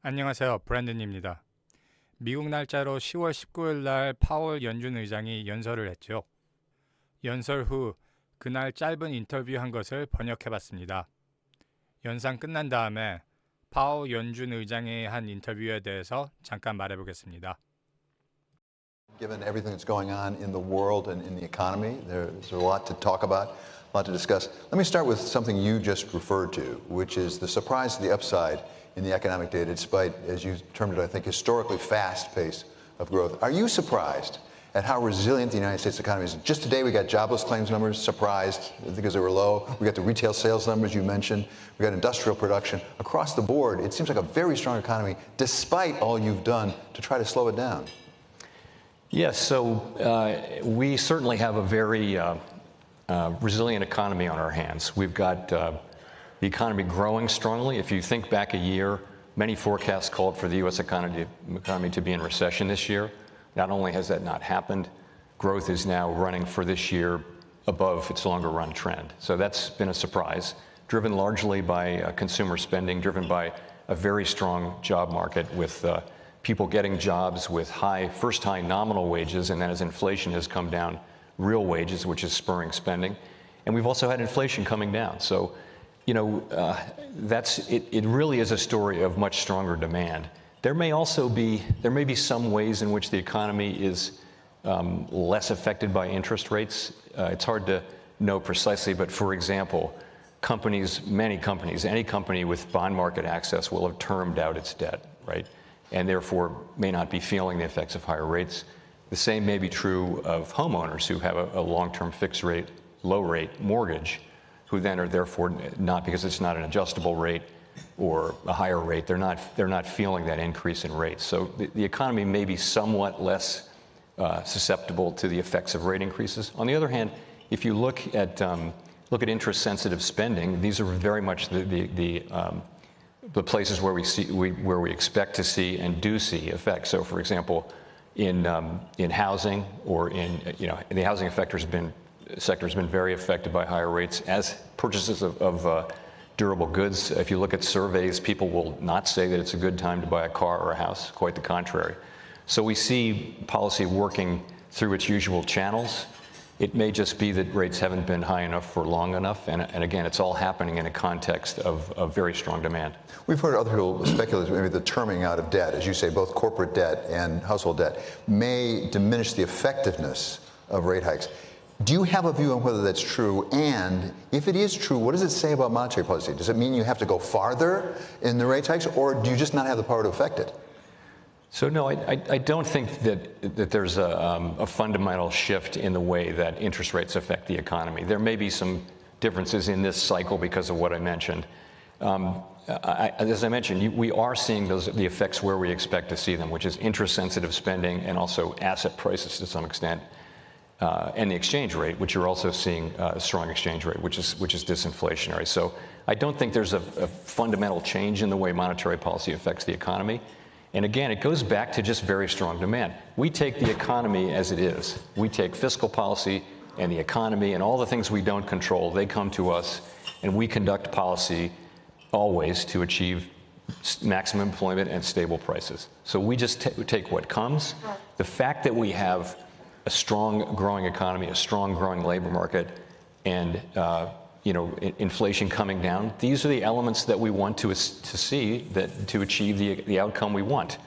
안녕하세요. 브랜든입니다. 미국 날짜로 10월 19일 날 파월 연준의장이 연설을 했죠. 연설 후 그날 짧은 인터뷰한 것을 번역해봤습니다. 연상 끝난 다음에 파월 연준의장이 한 인터뷰에 대해서 잠깐 말해보겠습니다. Given everything that's going on in the world and in the economy, there's a lot to talk about, a lot to discuss. Let me start with something you just referred to, which is the surprise to the upside in the economic data, despite, as you termed it, I think, historically fast pace of growth. Are you surprised at how resilient the United States economy is? Just today we got jobless claims numbers, surprised because they were low. We got the retail sales numbers you mentioned. We got industrial production. Across the board, it seems like a very strong economy, despite all you've done to try to slow it down. Yes, so we certainly have a very resilient economy on our hands. We've got the economy growing strongly. If you think back a year, many forecasts called for the U.S. economy to be in recession this year. Not only has that not happened, growth is now running for this year above its longer run trend. So that's been a surprise, driven largely by consumer spending, driven by a very strong job market with people getting jobs with first high nominal wages, and then as inflation has come down, real wages, which is spurring spending. And we've also had inflation coming down. So, you know, it really is a story of much stronger demand. There may be some ways in which the economy is less affected by interest rates. It's hard to know precisely, but for example, many companies, any company with bond market access will have termed out its debt, right? And therefore may not be feeling the effects of higher rates. The same may be true of homeowners who have a long-term fixed rate, low rate mortgage, who then are therefore not, because it's not an adjustable rate or a higher rate, they're not feeling that increase in rates. So the economy may be somewhat less susceptible to the effects of rate increases. On the other hand, if you look at interest-sensitive spending, these are very much the places where we expect to see and do see effects. So, for example, in housing or the housing sector has been very affected by higher rates as purchases of durable goods. If you look at surveys, people will not say that it's a good time to buy a car or a house. Quite the contrary. So we see policy working through its usual channels. It may just be that rates haven't been high enough for long enough, and again, it's all happening in a context of very strong demand. We've heard other people speculate maybe the terming out of debt, as you say, both corporate debt and household debt, may diminish the effectiveness of rate hikes. Do you have a view on whether that's true? And if it is true, what does it say about monetary policy? Does it mean you have to go farther in the rate hikes, or do you just not have the power to affect it? So no, I don't think that there's a fundamental shift in the way that interest rates affect the economy. There may be some differences in this cycle because of what I mentioned. As I mentioned, we are seeing the effects where we expect to see them, which is interest-sensitive spending and also asset prices to some extent, and the exchange rate, which you're also seeing a strong exchange rate, which is disinflationary. So I don't think there's a fundamental change in the way monetary policy affects the economy. And again, it goes back to just very strong demand. We take the economy as it is. We take fiscal policy and the economy and all the things we don't control, they come to us, and we conduct policy always to achieve maximum employment and stable prices. So we just take what comes. The fact that we have a strong growing economy, a strong growing labor market, and inflation coming down, these are the elements that we want to see to achieve the outcome we want.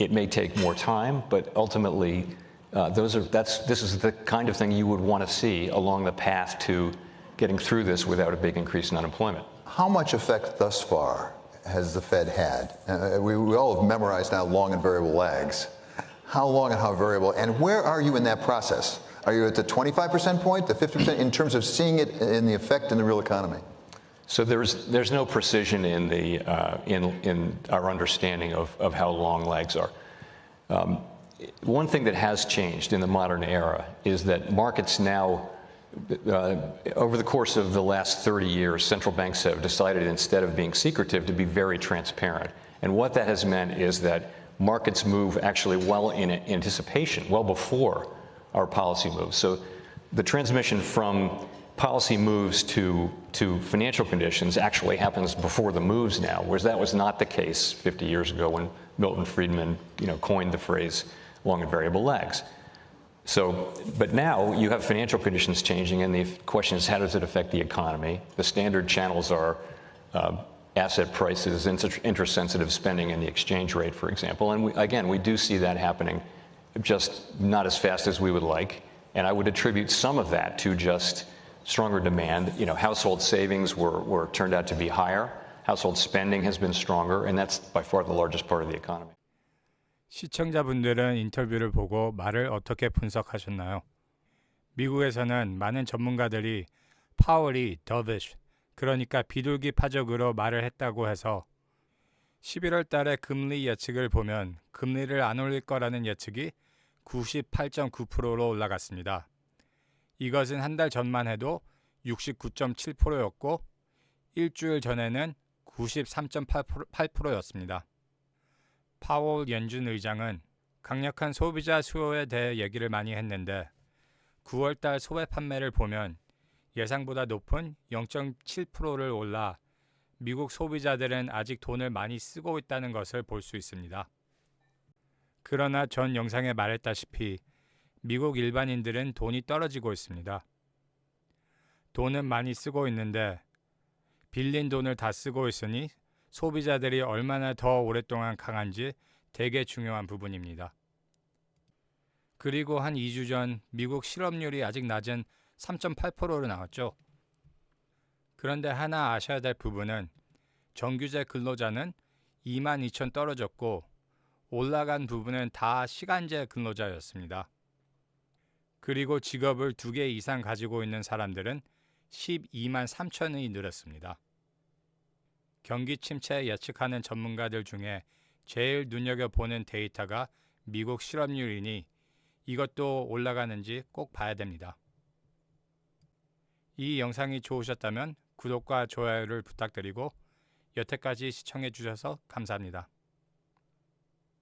It may take more time, but ultimately, this is the kind of thing you would want to see along the path to getting through this without a big increase in unemployment. How much effect thus far has the Fed had? We all have memorized now long and variable lags. How long and how variable, and where are you in that process? Are you at the 25% point, the 50% in terms of seeing it in the effect in the real economy? So there's no precision in our understanding of how long lags are. One thing that has changed in the modern era is that markets now, over the course of the last 30 years, central banks have decided, instead of being secretive, to be very transparent. And what that has meant is that markets move actually well in anticipation, well before our policy moves. So the transmission from policy moves to to financial conditions actually happens before the moves now, whereas that was not the case 50 years ago when Milton Friedman, coined the phrase long and variable lags. So, but now you have financial conditions changing, and the question is, how does it affect the economy? The standard channels are asset prices, interest-sensitive spending, and the exchange rate, for example. And we do see that happening, just not as fast as we would like. And I would attribute some of that to just stronger demand. Household savings were turned out to be higher. Household spending has been stronger, and that's by far the largest part of the economy. 시청자분들은 인터뷰를 보고 말을 어떻게 분석하셨나요? 미국에서는 많은 전문가들이 파월이 dovish, 그러니까 비둘기 파적으로 말을 했다고 해서 11월 달에 금리 예측을 보면 금리를 안 올릴 거라는 예측이 98.9%로 올라갔습니다. 이것은 한 달 전만 해도 69.7%였고 일주일 전에는 93.8%였습니다. 파월 연준 의장은 강력한 소비자 수요에 대해 얘기를 많이 했는데 9월달 소매 판매를 보면 예상보다 높은 0.7%를 올라 미국 소비자들은 아직 돈을 많이 쓰고 있다는 것을 볼 수 있습니다. 그러나 전 영상에 말했다시피 미국 일반인들은 돈이 떨어지고 있습니다. 돈은 많이 쓰고 있는데 빌린 돈을 다 쓰고 있으니 소비자들이 얼마나 더 오랫동안 강한지 되게 중요한 부분입니다. 그리고 한 2주 전 미국 실업률이 아직 낮은 3.8%로 나왔죠. 그런데 하나 아셔야 될 부분은 정규직 근로자는 22,000 떨어졌고 올라간 부분은 다 시간제 근로자였습니다. 그리고 직업을 2개 이상 가지고 있는 사람들은 12만 3천이 늘었습니다. 경기 침체 예측하는 전문가들 중에 제일 눈여겨보는 데이터가 미국 실업률이니 이것도 올라가는지 꼭 봐야 됩니다. 이 영상이 좋으셨다면 구독과 좋아요를 부탁드리고 여태까지 시청해 주셔서 감사합니다.